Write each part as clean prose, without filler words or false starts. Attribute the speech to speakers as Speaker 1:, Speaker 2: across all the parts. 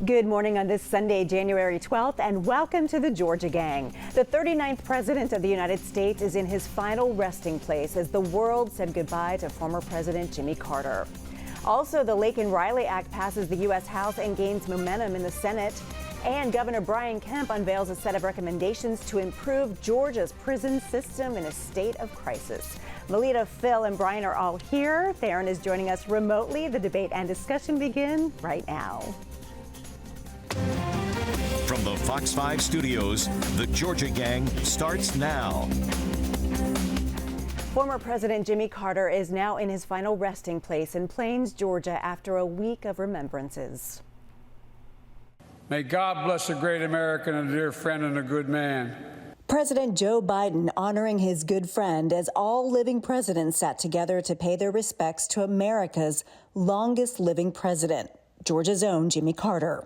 Speaker 1: Good morning on this Sunday, January 12th, and welcome to the Georgia Gang. The 39th President of the United States is in his final resting place as the world said goodbye to former President Jimmy Carter. Also, the Laken Riley Act passes the U.S. House and gains momentum in the Senate. And Governor Brian Kemp unveils a set of recommendations to improve Georgia's prison system in a state of crisis. Melita, Phil, and Brian are all here. Theron is joining us remotely. The debate and discussion begin right now.
Speaker 2: From the Fox 5 studios, the Georgia Gang starts now.
Speaker 1: Former President Jimmy Carter is now in his final resting place in Plains, Georgia, after a week of remembrances.
Speaker 3: May God bless a great American, a dear friend, and a good man.
Speaker 4: President Joe Biden honoring his good friend as all living presidents sat together to pay their respects to America's longest living president, Georgia's own Jimmy Carter.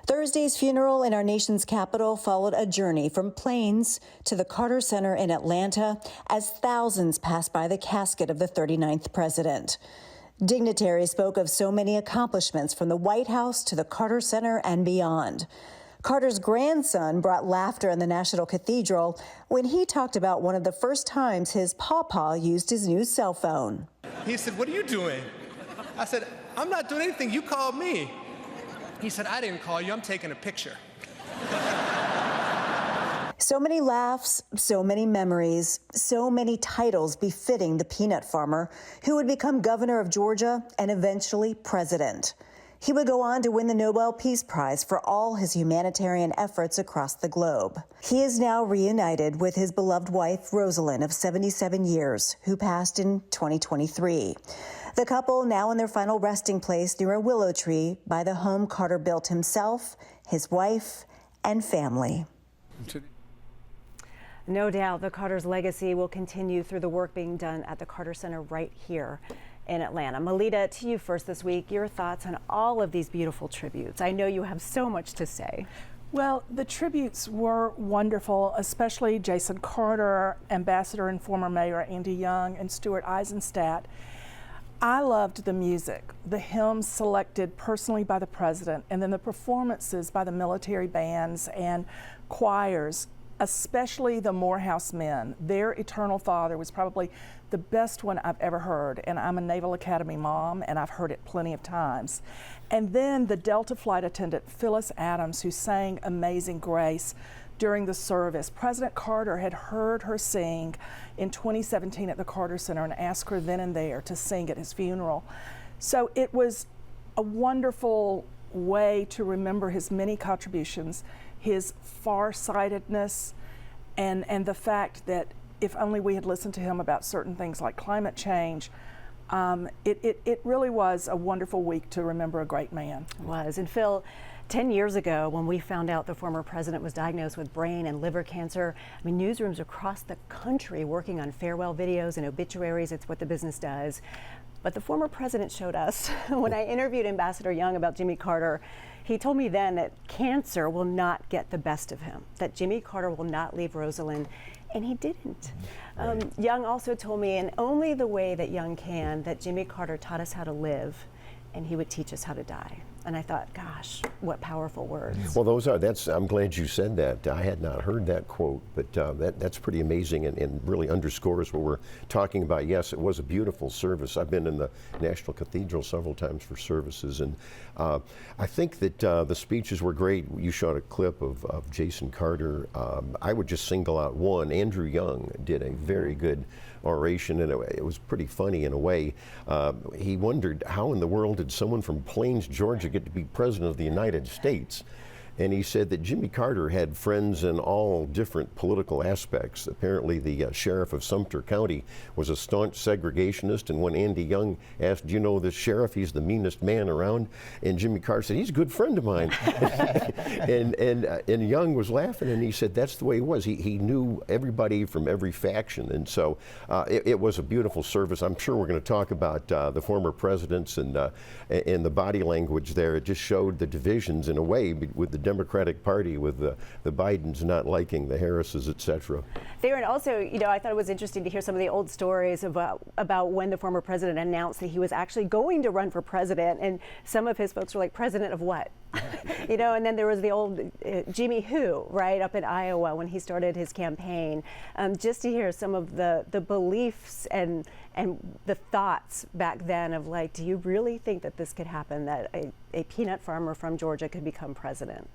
Speaker 4: Thursday's funeral in our nation's capital followed a journey from Plains to the Carter Center in Atlanta as thousands passed by the casket of the 39th president. Dignitaries spoke of so many accomplishments from the White House to the Carter Center and beyond. Carter's grandson brought laughter in the National Cathedral when he talked about one of the first times his pawpaw used his new cell phone.
Speaker 5: He said, "What are you doing?" I said, "I'm not doing anything. You called me." He said, "I didn't call you. I'm taking a picture."
Speaker 4: So many laughs, so many memories, so many titles befitting the peanut farmer who would become governor of Georgia and eventually president. He would go on to win the Nobel Peace Prize for all his humanitarian efforts across the globe. He is now reunited with his beloved wife, Rosalind, of 77 years, who passed in 2023. The couple now in their final resting place near a willow tree by the home Carter built himself, his wife, and family.
Speaker 1: No doubt the Carter's legacy will continue through the work being done at the Carter Center right here in Atlanta. Melita, to you first this week, your thoughts on all of these beautiful tributes. I know you have so much to say.
Speaker 6: Well, the tributes were wonderful, especially Jason Carter, Ambassador and former Mayor Andy Young, and Stuart Eisenstadt. I loved the music, the hymns selected personally by the president, and then the performances by the military bands and choirs, especially the Morehouse Men. Their Eternal Father was probably the best one I've ever heard, and I'm a Naval Academy mom, and I've heard it plenty of times. And then the Delta flight attendant, Phyllis Adams, who sang Amazing Grace during the service. President Carter had heard her sing in 2017 at the Carter Center and asked her then and there to sing at his funeral. So it was a wonderful way to remember his many contributions, his farsightedness, and the fact that if only we had listened to him about certain things like climate change, it really was a wonderful week to remember a great man.
Speaker 1: It was. And Phil, 10 years ago, when we found out the former president was diagnosed with brain and liver cancer, I mean, newsrooms across the country working on farewell videos and obituaries. It's what the business does. But the former president showed us when I interviewed Ambassador Young about Jimmy Carter. He told me then that cancer will not get the best of him, that Jimmy Carter will not leave Rosalind, and he didn't. Young also told me, in only the way that Young can, that Jimmy Carter taught us how to live, and he would teach us how to die. And I thought, gosh, what powerful words.
Speaker 7: Well, I'm glad you said that. I had not heard that quote, but that's pretty amazing and really underscores what we're talking about. Yes, it was a beautiful service. I've been in the National Cathedral several times for services, and I think that the speeches were great. You showed a clip of Jason Carter. I would just single out one. Andrew Young did a very good oration, and it was pretty funny in a way. He wondered, how in the world did someone from Plains, Georgia get to be president of the United States? And he said that Jimmy Carter had friends in all different political aspects. Apparently the sheriff of Sumter County was a staunch segregationist, and when Andy Young asked, "Do you know this sheriff? He's the meanest man around," and Jimmy Carter said, "He's a good friend of mine." and Young was laughing, and he said that's the way he was. He knew everybody from every faction, and so it was a beautiful service. I'm sure we're going to talk about the former presidents and the body language there. It just showed the divisions in a way with the Democratic Party, with the Bidens not liking the Harrises, etc.
Speaker 1: Theron, also, I thought it was interesting to hear some of the old stories about when the former president announced that he was actually going to run for president, and some of his folks were like, president of what? You know, and then there was the old Jimmy Who, right, up in Iowa when he started his campaign. Just to hear some of the beliefs and the thoughts back then of like, do you really think that this could happen, that a peanut farmer from Georgia could become president?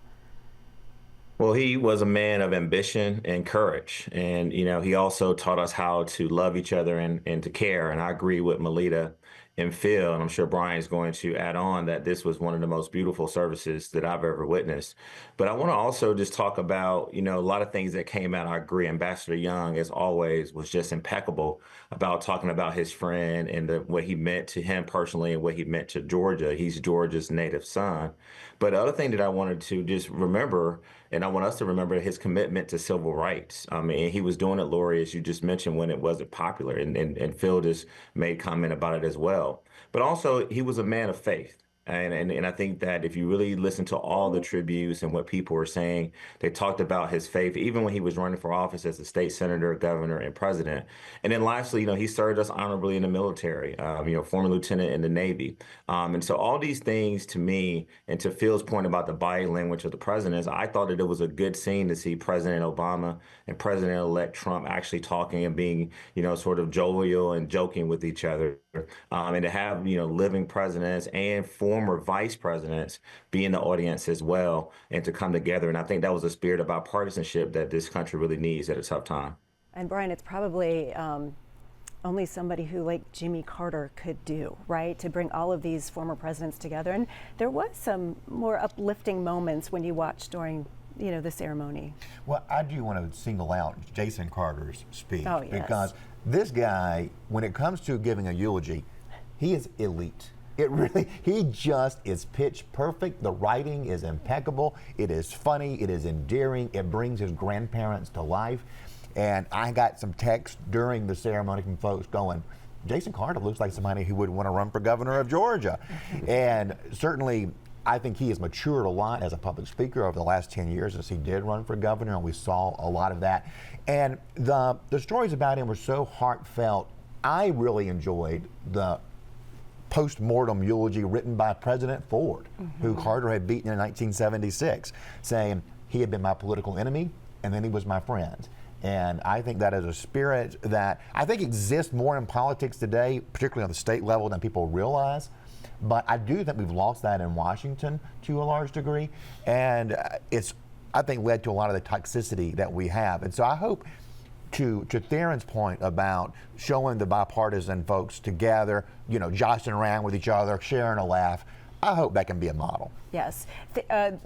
Speaker 8: Well, he was a man of ambition and courage. And, you know, he also taught us how to love each other and to care. And I agree with Melita and Phil, and I'm sure Brian's going to add on that this was one of the most beautiful services that I've ever witnessed. But I want to also just talk about, you know, a lot of things that came out. I agree. Ambassador Young, as always, was just impeccable about talking about his friend and what he meant to him personally and what he meant to Georgia. He's Georgia's native son. But the other thing that I wanted to just remember, and I want us to remember, his commitment to civil rights. I mean, he was doing it, Lori, as you just mentioned, when it wasn't popular, and Phil just made comment about it as well. But also, he was a man of faith. And I think that if you really listen to all the tributes and what people were saying, they talked about his faith, even when he was running for office as a state senator, governor, and president. And then lastly, you know, he served us honorably in the military, you know, former lieutenant in the Navy. And so all these things to me, and to Phil's point about the body language of the presidents, I thought that it was a good scene to see President Obama and President-elect Trump actually talking and being, you know, sort of jovial and joking with each other. And to have, you know, living presidents and former vice presidents be in the audience as well, and to come together. And I think that was a spirit of bipartisanship that this country really needs at a tough time.
Speaker 1: And Brian, it's probably only somebody who like Jimmy Carter could do, right? To bring all of these former presidents together. And there was some more uplifting moments when you watched during, you know, the ceremony.
Speaker 9: Well, I do want to single out Jason Carter's speech.
Speaker 1: Oh, yes.
Speaker 9: Because this guy, when it comes to giving a eulogy, he is elite. It really, he just is pitch perfect. The writing is impeccable. It is funny. It is endearing. It brings his grandparents to life. And I got some text during the ceremony from folks going, Jason Carter looks like somebody who would want to run for governor of Georgia. And certainly, I think he has matured a lot as a public speaker over the last 10 years as he did run for governor, and we saw a lot of that. And the stories about him were so heartfelt. I really enjoyed the post-mortem eulogy written by President Ford, who Carter had beaten in 1976, saying he had been my political enemy and then he was my friend. And I think that is a spirit that I think exists more in politics today, particularly on the state level, than people realize. But I do think we've lost that in Washington to a large degree, and it's, I think, led to a lot of the toxicity that we have. And so I hope, to Theron's point about showing the bipartisan folks together, you know, joshing around with each other, sharing a laugh, I hope that can be a model.
Speaker 1: Yes.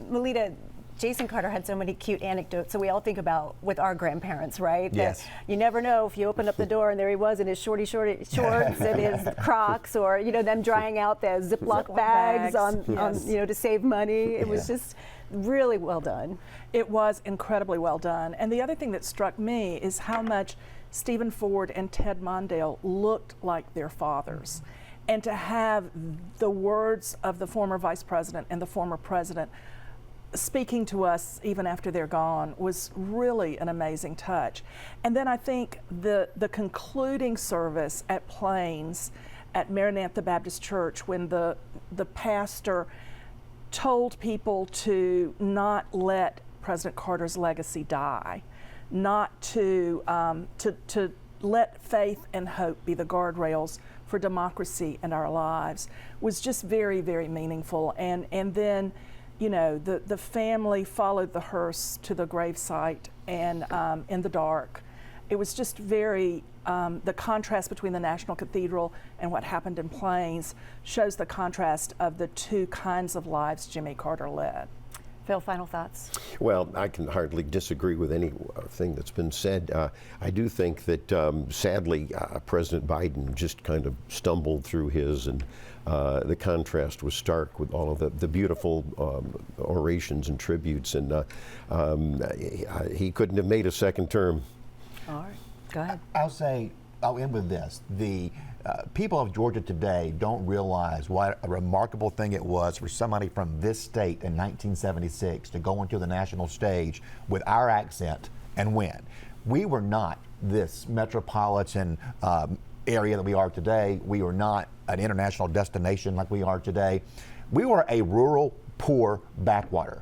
Speaker 1: Melita, Jason Carter had so many cute anecdotes, so we all think about with our grandparents, right?
Speaker 9: Yes.
Speaker 1: That you never know if you open up the door and there he was in his shorts and his Crocs, or, you know, them drying out the Ziploc bags on, you know, to save money. It was just really well done.
Speaker 6: It was incredibly well done. And the other thing that struck me is how much Stephen Ford and Ted Mondale looked like their fathers. And to have the words of the former vice president and the former president speaking to us even after they're gone was really an amazing touch. And then I think the concluding service at Plains at Maranatha Baptist Church, when the pastor told people to not let President Carter's legacy die, not to let faith and hope be the guardrails for democracy and our lives, was just very, very meaningful. And then, you know, the family followed the hearse to the gravesite, and in the dark. It was just very, the contrast between the National Cathedral and what happened in Plains shows the contrast of the two kinds of lives Jimmy Carter led.
Speaker 1: Phil, final thoughts?
Speaker 7: Well, I can hardly disagree with anything that's been said. I do think that, sadly, President Biden just kind of stumbled through his, and the contrast was stark with all of the beautiful orations and tributes, and he couldn't have made a second term.
Speaker 1: All right, go ahead.
Speaker 9: I'll end with this. The people of Georgia today don't realize what a remarkable thing it was for somebody from this state in 1976 to go into the national stage with our accent and win. We were not this metropolitan area that we are today. We were not an international destination like we are today. We were a rural poor backwater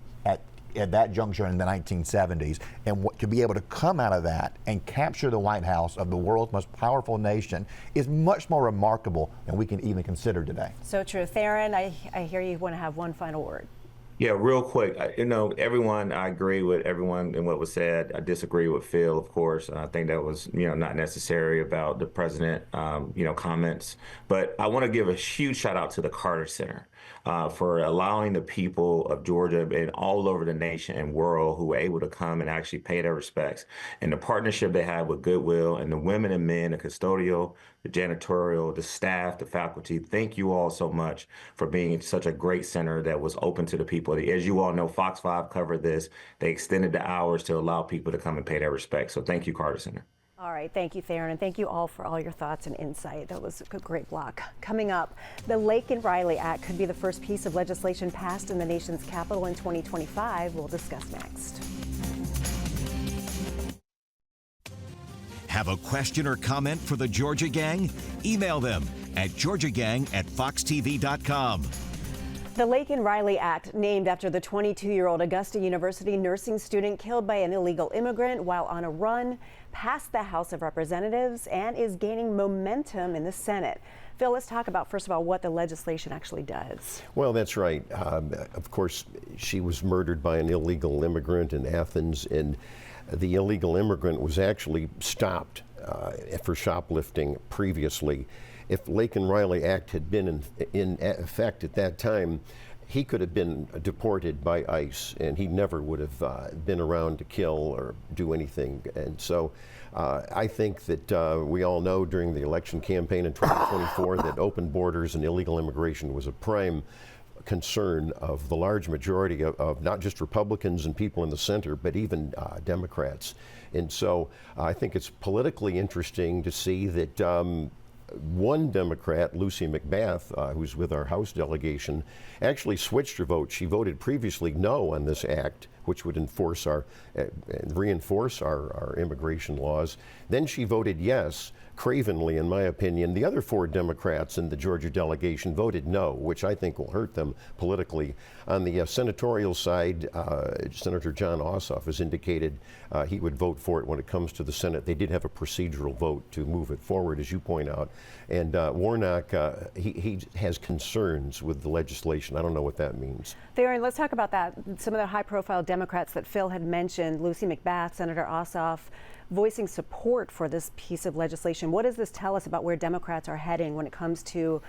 Speaker 9: at that juncture in the 1970s, and to be able to come out of that and capture the White House of the world's most powerful nation is much more remarkable than we can even consider today.
Speaker 1: So true. Theron, I hear you want to have one final word.
Speaker 8: Yeah, real quick. I agree with everyone in what was said. I disagree with Phil, of course. I think that was, not necessary about the president, comments. But I want to give a huge shout out to the Carter Center for allowing the people of Georgia and all over the nation and world who were able to come and actually pay their respects. And the partnership they have with Goodwill and the women and men, the custodial, the janitorial, the staff, the faculty. Thank you all so much for being such a great center that was open to the people. As you all know, Fox 5 covered this. They extended the hours to allow people to come and pay their respects. So thank you, Carter Center.
Speaker 1: All right, thank you, Theron, and thank you all for all your thoughts and insight. That was a great block. Coming up, the Laken Riley Act could be the first piece of legislation passed in the nation's capital in 2025. We'll discuss next.
Speaker 2: Have a question or comment for the Georgia Gang? Email them at georgiagang@foxtv.com.
Speaker 1: The Laken Riley Act, named after the 22-year-old Augusta University nursing student killed by an illegal immigrant while on a run, passed the House of Representatives and is gaining momentum in the Senate. Phil, let's talk about, first of all, what the legislation actually does.
Speaker 7: Well, that's right. Of course, she was murdered by an illegal immigrant in Athens, and the illegal immigrant was actually stopped for shoplifting previously. If Laken Riley Act had been in effect at that time, he could have been deported by ICE, and he never would have been around to kill or do anything. And so I think that we all know during the election campaign in 2024 that open borders and illegal immigration was a prime concern of the large majority of not just Republicans and people in the center, but even Democrats. And so I think it's politically interesting to see that one Democrat, Lucy McBath, who's with our House delegation, actually switched her vote. She voted previously no on this act, which would enforce reinforce our immigration laws. Then she voted yes, cravenly in my opinion. The other four Democrats in the Georgia delegation voted no, which I think will hurt them politically. On the senatorial side, Senator John Ossoff has indicated he would vote for it when it comes to the Senate. They did have a procedural vote to move it forward, as you point out. And Warnock, he has concerns with the legislation. I don't know what that means.
Speaker 1: Theron, let's talk about that. Some of the high-profile Democrats that Phil had mentioned, Lucy McBath, Senator Ossoff, voicing support for this piece of legislation. What does this tell us about where Democrats are heading when it comes to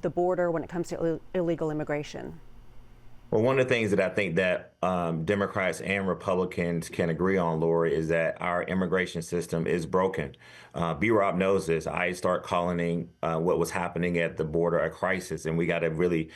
Speaker 1: the border, when it comes to illegal immigration?
Speaker 8: Well, one of the things that I think that Democrats and Republicans can agree on, Lori, is that our immigration system is broken. B-Rob knows this. I start calling what was happening at the border a crisis, and we got to really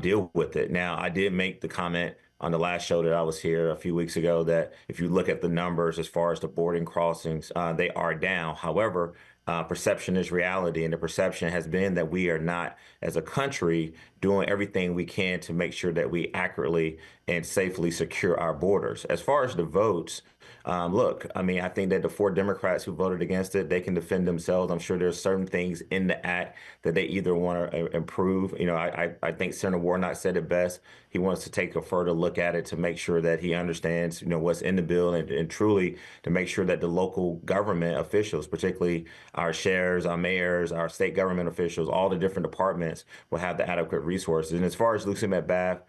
Speaker 8: deal with it. Now, I did make the comment on the last show that I was here a few weeks ago that if you look at the numbers as far as the boarding crossings, they are down. However, perception is reality, and the perception has been that we are not, as a country, doing everything we can to make sure that we accurately and safely secure our borders. As far as the votes, look, I mean, I think that the four Democrats who voted against it, they can defend themselves. I'm sure there's certain things in the act that they either want to improve. You know, I think Senator Warnock said it best. He wants to take a further look at it to make sure that he understands, what's in the bill and truly to make sure that the local government officials, particularly our sheriffs, our mayors, our state government officials, all the different departments will have the adequate resources. And as far as Lucy McBath,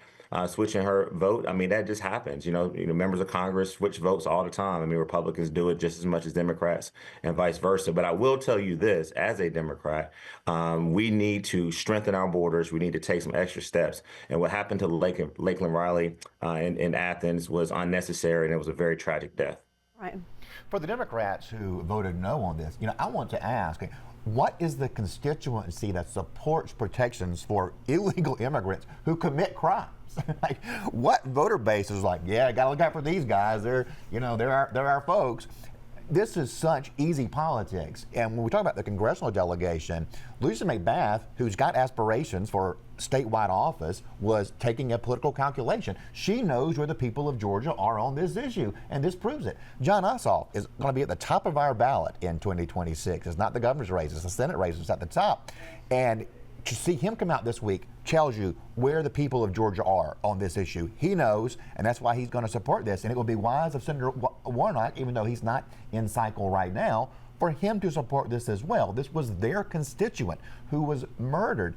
Speaker 8: switching her vote, I mean, that just happens. Members of Congress switch votes all the time. I mean, Republicans do it just as much as Democrats and vice versa. But I will tell you this, as a Democrat, we need to strengthen our borders. We need to take some extra steps. And what happened to Laken Riley in Athens was unnecessary, and it was a very tragic death.
Speaker 1: Right.
Speaker 9: For the Democrats who voted no on this, I want to ask, what is the constituency that supports protections for illegal immigrants who commit crimes? Like, what voter base is like, yeah, I got to look out for these guys. They're our folks. This is such easy politics. And when we talk about the congressional delegation, Lucy McBath, who's got aspirations for statewide office, was taking a political calculation. She knows where the people of Georgia are on this issue, and this proves it. John Ossoff is going to be at the top of our ballot in 2026. It's not the governor's race, it's the Senate race. It's at the top. And to see him come out this week tells you where the people of Georgia are on this issue. He knows, and that's why he's going to support this. And it will be wise of Senator Warnock, even though he's not in cycle right now, for him to support this as well. This was their constituent who was murdered.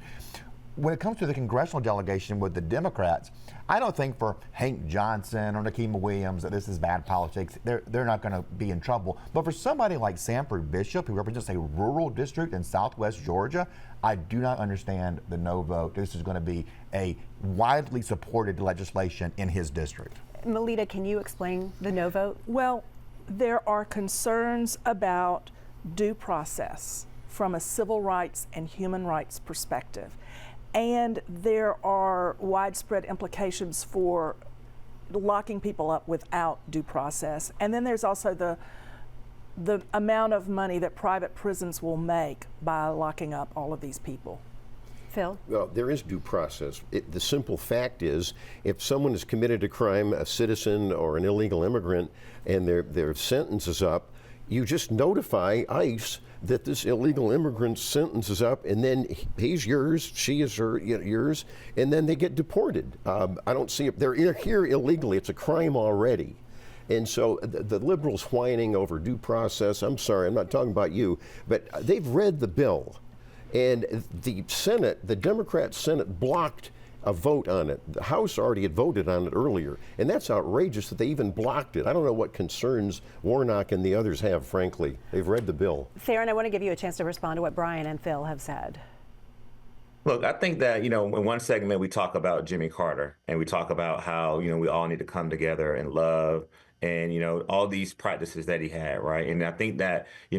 Speaker 9: When it comes to the congressional delegation with the Democrats, I don't think for Hank Johnson or Nikema Williams that this is bad politics. They're not going to be in trouble. But for somebody like Sanford Bishop, who represents a rural district in southwest Georgia, I do not understand the no vote. This is going to be a widely supported legislation in his district.
Speaker 1: Melita, can you explain the no vote?
Speaker 6: Well, there are concerns about due process from a civil rights and human rights perspective. And there are widespread implications for locking people up without due process. And then there's also the amount of money that private prisons will make by locking up all of these people.
Speaker 1: Phil?
Speaker 7: Well, there is due process. The simple fact is, if someone has committed a crime, a citizen or an illegal immigrant, and their sentence is up, you just notify ICE that this illegal immigrant's sentence is up, and then he's yours, she is yours, and then they get deported. I don't see it. They're here illegally. It's a crime already. And so the liberals whining over due process, I'm sorry, I'm not talking about you, but they've read the bill. And the Senate, the Democrat Senate blocked a vote on it. The House already had voted on it earlier, and that's outrageous that they even blocked it. I don't know what concerns Warnock and the others have, frankly. They've read the bill.
Speaker 1: Theron, I want to give you a chance to respond to what Brian and Phil have said.
Speaker 8: Look, I think that, in one segment we talk about Jimmy Carter, and we talk about how, we all need to come together and love and, all these practices that he had, right? And I think that, we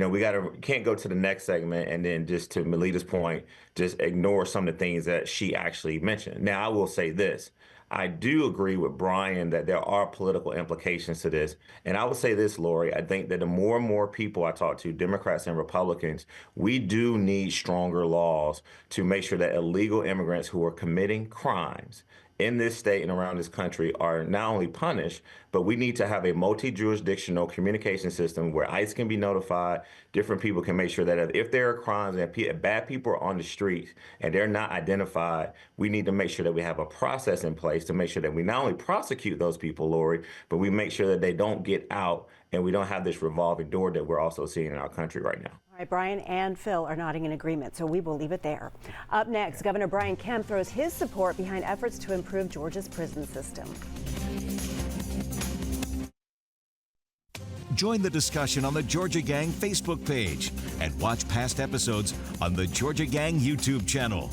Speaker 8: can't go to the next segment and then just to Melita's point, just ignore some of the things that she actually mentioned. Now, I will say this. I do agree with Brian that there are political implications to this. And I will say this, Lori, I think that the more and more people I talk to, Democrats and Republicans, we do need stronger laws to make sure that illegal immigrants who are committing crimes in this state and around this country are not only punished, but we need to have a multi-jurisdictional communication system where ICE can be notified, different people can make sure that if there are crimes and bad people are on the street and they're not identified, we need to make sure that we have a process in place to make sure that we not only prosecute those people, Lori, but we make sure that they don't get out and we don't have this revolving door that we're also seeing in our country right now.
Speaker 1: All right, Brian and Phil are nodding in agreement, so we will leave it there. Up next, Governor Brian Kemp throws his support behind efforts to improve Georgia's prison system.
Speaker 2: Join the discussion on the Georgia Gang Facebook page and watch past episodes on the Georgia Gang YouTube channel.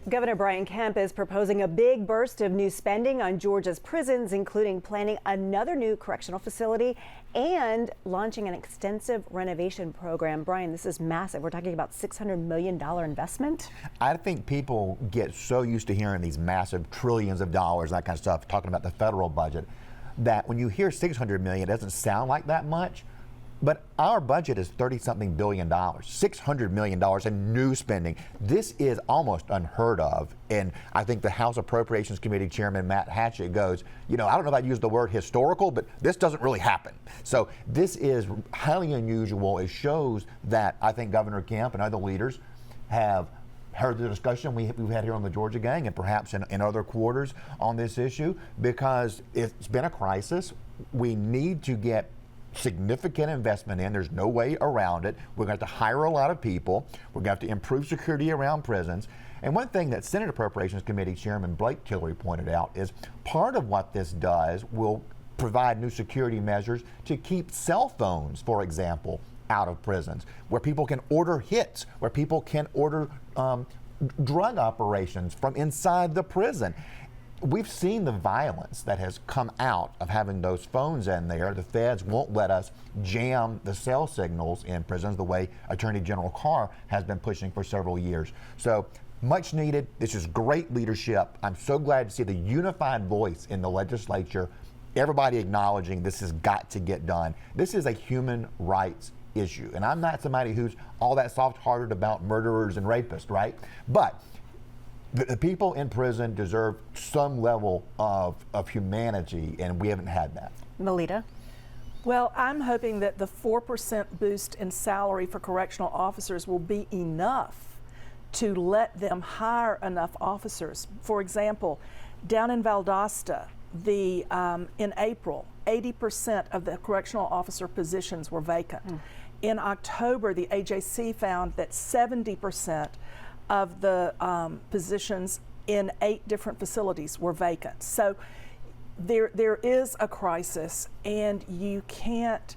Speaker 1: Governor Brian Kemp is proposing a big burst of new spending on Georgia's prisons, including planning another new correctional facility and launching an extensive renovation program. Brian, this is massive. We're talking about $600 million investment.
Speaker 9: I think people get so used to hearing these massive trillions of dollars, that kind of stuff, talking about the federal budget, that when you hear $600 million, it doesn't sound like that much. But our budget is $30-something billion, $600 million in new spending. This is almost unheard of. And I think the House Appropriations Committee Chairman Matt Hatchett goes, I don't know if I'd use the word historical, but this doesn't really happen. So this is highly unusual. It shows that I think Governor Kemp and other leaders have heard the discussion we've had here on the Georgia Gang and perhaps in other quarters on this issue, because it's been a crisis. We need to get significant investment in. There's no way around it. We're going to have to hire a lot of people. We're going to have to improve security around prisons. And one thing that Senate Appropriations Committee Chairman Blake Tillery pointed out is part of what this does will provide new security measures to keep cell phones, for example, out of prisons, where people can order hits, where people can order drug operations from inside the prison. We've seen the violence that has come out of having those phones in there. The feds won't let us jam the cell signals in prisons the way Attorney General Carr has been pushing for several years. So much needed. This is great leadership. I'm so glad to see the unified voice in the legislature, everybody acknowledging this has got to get done. This is a human rights issue. And I'm not somebody who's all that soft-hearted about murderers and rapists, right? But the people in prison deserve some level of humanity, and we haven't had that.
Speaker 1: Melita?
Speaker 6: Well, I'm hoping that the 4% boost in salary for correctional officers will be enough to let them hire enough officers. For example, down in Valdosta, in April, 80% of the correctional officer positions were vacant. In October, the AJC found that 70% of the positions in 8 different facilities were vacant. So there is a crisis, and you can't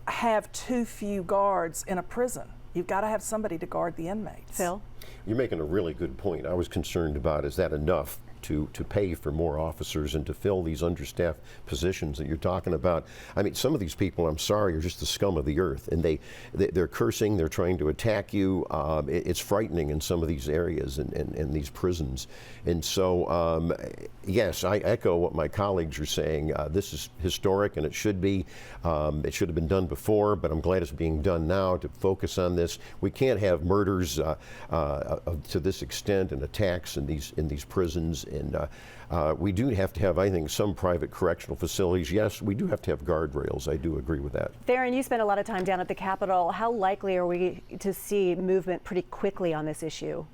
Speaker 6: have too few guards in a prison. You've got to have somebody to guard the inmates.
Speaker 1: Phil?
Speaker 7: You're making a really good point. I was concerned about, is that enough to pay for more officers and to fill these understaffed positions that you're talking about? I mean, some of these people, I'm sorry, are just the scum of the earth, and they're cursing, they're trying to attack you. It's frightening in some of these areas and these prisons. And so, yes, I echo what my colleagues are saying. This is historic, and it should be. It should have been done before, but I'm glad it's being done now to focus on this. We can't have murders to this extent and attacks in these prisons. And we do have to have, I think, some private correctional facilities. Yes, we do have to have guardrails. I do agree with that.
Speaker 1: Theron, you spent a lot of time down at the Capitol. How likely are we to see movement pretty quickly on this issue?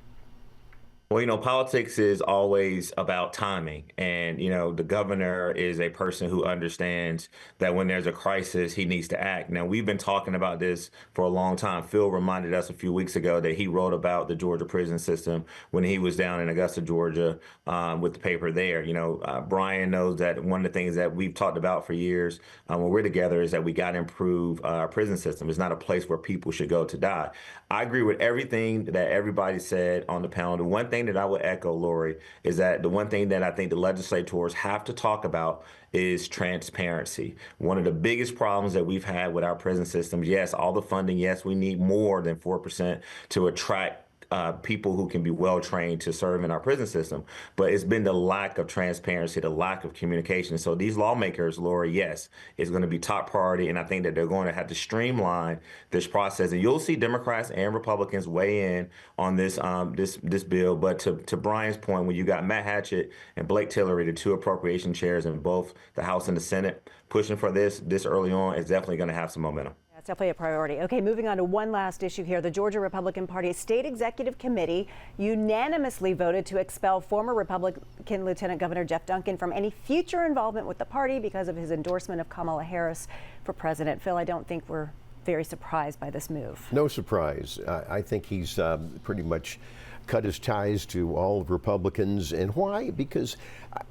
Speaker 8: Well, you know, politics is always about timing. And, you know, the governor is a person who understands that when there's a crisis, he needs to act. Now, we've been talking about this for a long time. Phil reminded us a few weeks ago that he wrote about the Georgia prison system when he was down in Augusta, Georgia, with the paper there. You know, Brian knows that one of the things that we've talked about for years when we're together is that we got to improve our prison system. It's not a place where people should go to die. I agree with everything that everybody said on the panel. The one thing that I would echo, Lori, is that the one thing that I think the legislators have to talk about is transparency. One of the biggest problems that we've had with our prison systems, yes, all the funding, yes, we need more than 4% to attract people who can be well trained to serve in our prison system. But it's been the lack of transparency, the lack of communication. So these lawmakers, Lori, yes, it's going to be top priority. And I think that they're going to have to streamline this process. And you'll see Democrats and Republicans weigh in on this this bill. But to Brian's point, when you got Matt Hatchett and Blake Tillery, the 2 appropriation chairs in both the House and the Senate, pushing for this early on, is definitely going to have some momentum.
Speaker 1: It's definitely a priority. Okay, moving on to one last issue here. The Georgia Republican Party State Executive Committee unanimously voted to expel former Republican Lieutenant Governor Jeff Duncan from any future involvement with the party because of his endorsement of Kamala Harris for president. Phil, I don't think we're very surprised by this move.
Speaker 7: No surprise. I think he's pretty much cut his ties to all Republicans. And why? Because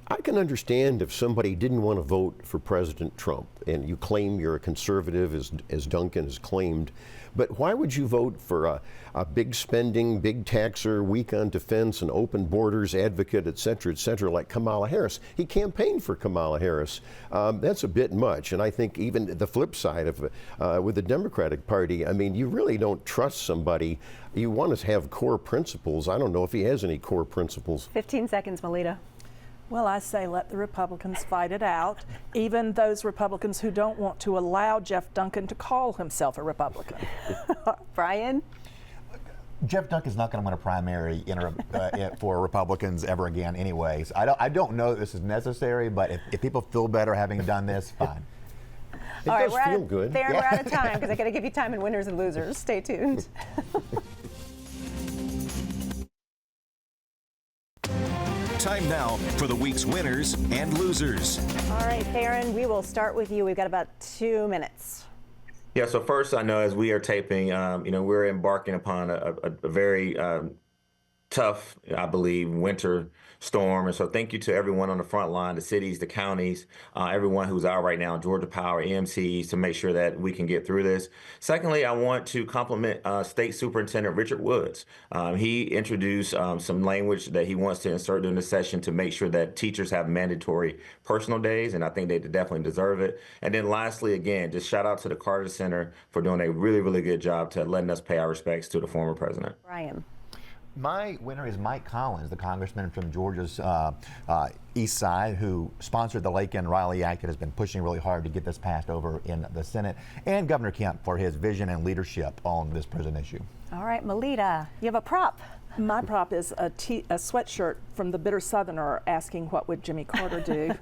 Speaker 7: I can understand if somebody didn't want to vote for President Trump and you claim you're a conservative, as Duncan has claimed, but why would you vote for a big spending, big taxer, weak on defense, an open borders advocate, et cetera, like Kamala Harris? He campaigned for Kamala Harris. That's a bit much. And I think even the flip side of with the Democratic Party, I mean, you really don't trust somebody. You want to have core principles. I don't know if he has any core principles.
Speaker 1: 15 seconds, Melita.
Speaker 6: Well, I say let the Republicans fight it out, even those Republicans who don't want to allow Jeff Duncan to call himself a Republican.
Speaker 1: Brian?
Speaker 9: Jeff Duncan's not going to win a primary for Republicans ever again anyways. I don't know that this is necessary, but if people feel better having done this, fine.
Speaker 7: It
Speaker 1: All right,
Speaker 7: does feel good.
Speaker 1: Theron, we're out of time because I got to give you time in winners and losers. Stay tuned.
Speaker 2: Time now for the week's winners and losers.
Speaker 1: All right, Theron, we will start with you. We've got about 2 minutes.
Speaker 8: Yeah, so first, I know as we are taping, we're embarking upon a very tough, I believe, winter storm. And so thank you to everyone on the front line, the cities, the counties, everyone who's out right now, Georgia Power, EMCs, to make sure that we can get through this. Secondly, I want to compliment State Superintendent Richard Woods. He introduced some language that he wants to insert during the session to make sure that teachers have mandatory personal days, and I think they definitely deserve it. And then lastly, again, just shout out to the Carter Center for doing a really, really good job to letting us pay our respects to the former president.
Speaker 1: Brian.
Speaker 9: My winner is Mike Collins, the congressman from Georgia's east side, who sponsored the Laken Riley Act that has been pushing really hard to get this passed over in the Senate, and Governor Kemp for his vision and leadership on this prison issue.
Speaker 1: All right, Melita, you have a prop.
Speaker 6: My prop is a sweatshirt from the Bitter Southerner asking what would Jimmy Carter do.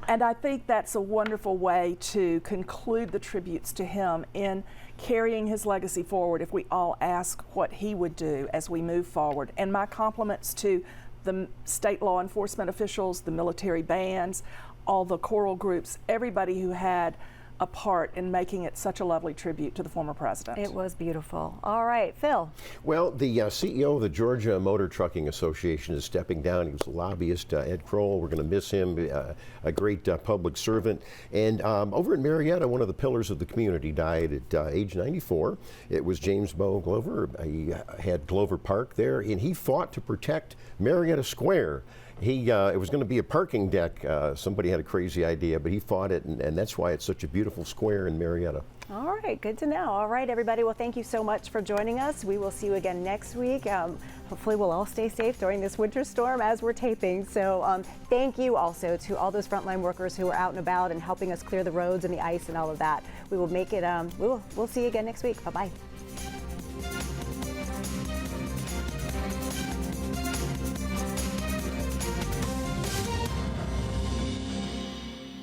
Speaker 6: And I think that's a wonderful way to conclude the tributes to him in carrying his legacy forward if we all ask what he would do as we move forward. And my compliments to the state law enforcement officials, the military bands, all the choral groups, everybody who had a part in making it such a lovely tribute to the former president.
Speaker 1: It was beautiful. All right, Phil.
Speaker 7: Well, the CEO of the Georgia Motor Trucking Association is stepping down. He was a lobbyist, Ed Kroll. We're going to miss him, a great public servant. And over in Marietta, one of the pillars of the community died at age 94. It was James Bo Glover. He had Glover Park there, and he fought to protect Marietta Square. It was going to be a parking deck. Somebody had a crazy idea, but he fought it, and that's why it's such a beautiful square in Marietta.
Speaker 1: All right, good to know. All right, everybody. Well, thank you so much for joining us. We will see you again next week. Hopefully, we'll all stay safe during this winter storm as we're taping. So thank you also to all those frontline workers who are out and about and helping us clear the roads and the ice and all of that. We will make it. We'll see you again next week. Bye-bye.